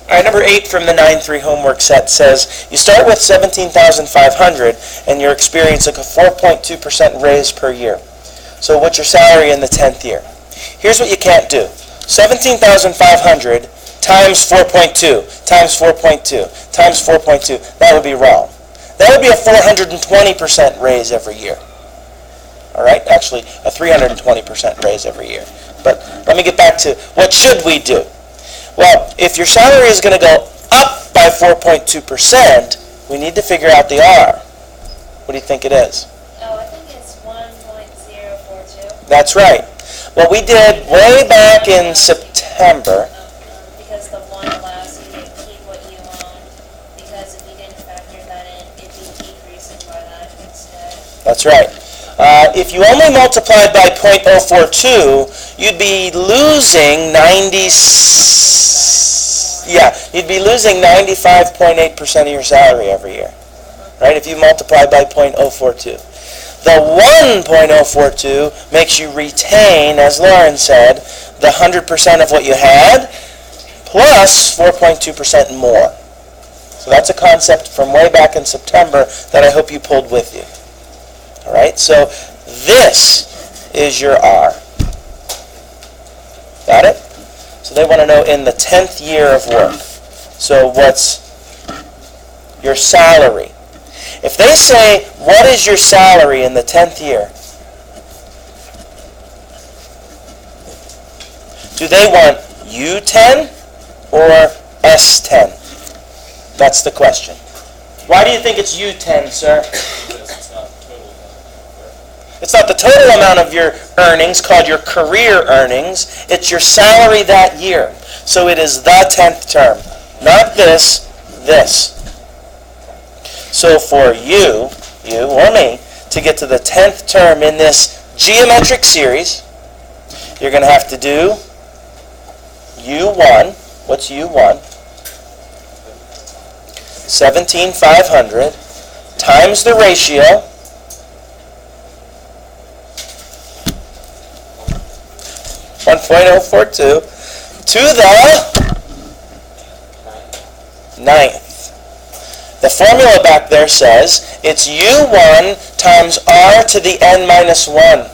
All right, number 8 from the 9-3 homework set says, you start with $17,500 and you're experiencing a 4.2% raise per year. So what's your salary in the 10th year? Here's what you can't do. 17,500 times 4.2 times 4.2 times 4.2. That would be wrong. That would be a 420% raise every year. All right, actually a 320% raise every year. But let me get back to what should we do? Well, if your salary is going to go up by 4.2%, we need to figure out the R. What do you think it is? Oh, I think it's 1.042. That's right. What we did way back in September. Because the 1 allows you to keep what you own. Because if you didn't factor that in, it'd be decreasing by that instead. That's right. If you only multiplied by 0.042, you'd be losing 95.8% of your salary every year. Right? If you multiply by 0.042. The 1.042 makes you retain, as Lauren said, the 100% of what you had, plus 4.2% more. So that's a concept from way back in September that I hope you pulled with you. All right, so this is your R. Got it? So they want to know in the 10th year of work. So what's your salary? If they say, what is your salary in the 10th year? Do they want U10 or S10? That's the question. Why do you think it's U10, sir? It's not the total amount of your earnings, called your career earnings. It's your salary that year. So it is the 10th term. Not this, this. So for you or me, to get to the 10th term in this geometric series, you're going to have to do U1. What's U1? 17,500 times the ratio 1.042 to the 9th. The formula back there says it's U1 times R to the n minus 1.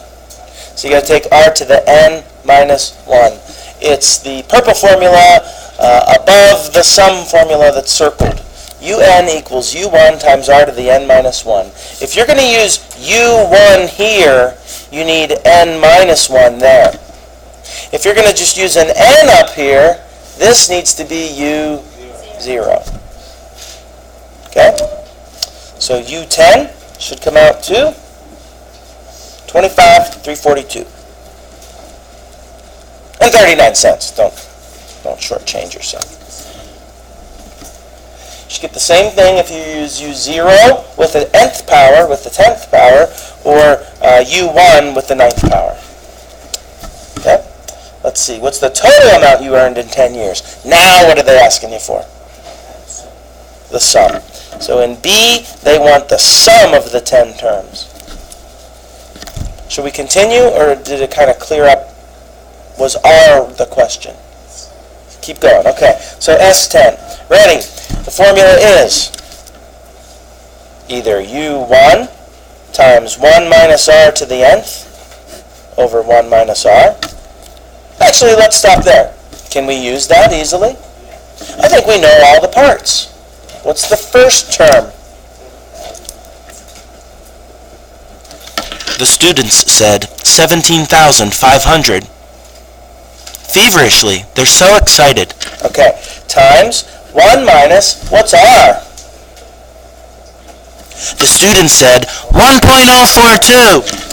So you got to take R to the n minus 1. It's the purple formula above the sum formula that's circled. UN equals U1 times R to the n minus 1. If you're going to use U1 here, you need n minus 1 there. If you're going to just use an n up here, this needs to be U0. Okay? So U10 should come out to 25,342. And 39 cents. Don't shortchange yourself. You should get the same thing if you use U0 with the nth power, with the 10th power, or U1 with the 9th power. Okay? Let's see. What's the total amount you earned in 10 years? Now what are they asking you for? The sum. So in B, they want the sum of the 10 terms. Should we continue, or did it kind of clear up? Was R the question? Keep going. Okay. So S10. Ready? The formula is either U1 times 1 minus R to the nth over 1 minus R. Actually, let's stop there. Can we use that easily? I think we know all the parts. What's the first term? The students said 17,500. Feverishly, they're so excited. Okay. Times 1 minus, what's R? The students said 1.042.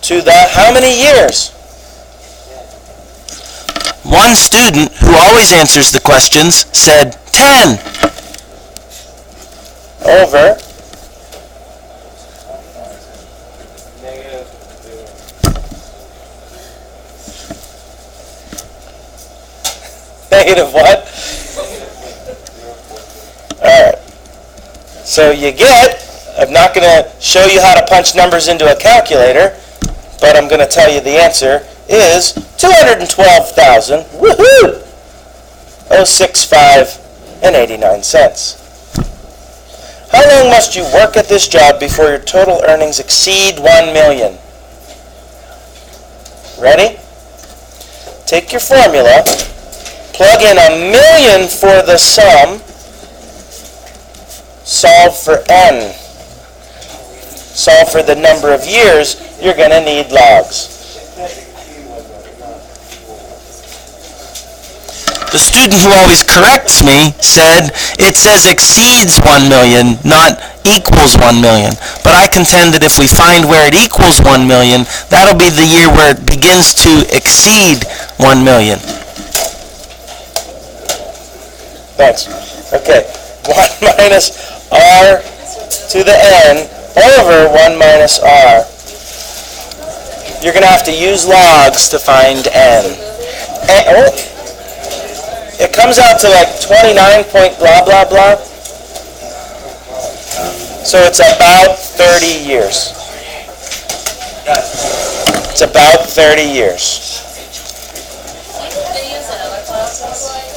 To the how many years? One student, who always answers the questions, said 10. Over. Negative what? Alright. So you get, I'm not going to show you how to punch numbers into a calculator, but I'm going to tell you the answer is 212,000. Woohoo! $1,065.89. How long must you work at this job before your total earnings exceed $1 million? Ready? Take your formula, plug in $1 million for the sum, solve for n. Solve for the number of years you're going to need logs. The student who always corrects me said it says exceeds 1 million, not equals 1 million. But I contend that if we find where it equals 1 million, that'll be the year where it begins to exceed 1 million. Thanks. Okay. 1 minus r to the n over 1 minus r. You're going to have to use logs to find n. It comes out to like 29 point blah, blah, blah. So it's about 30 years. It's about 30 years. Videos in other classes.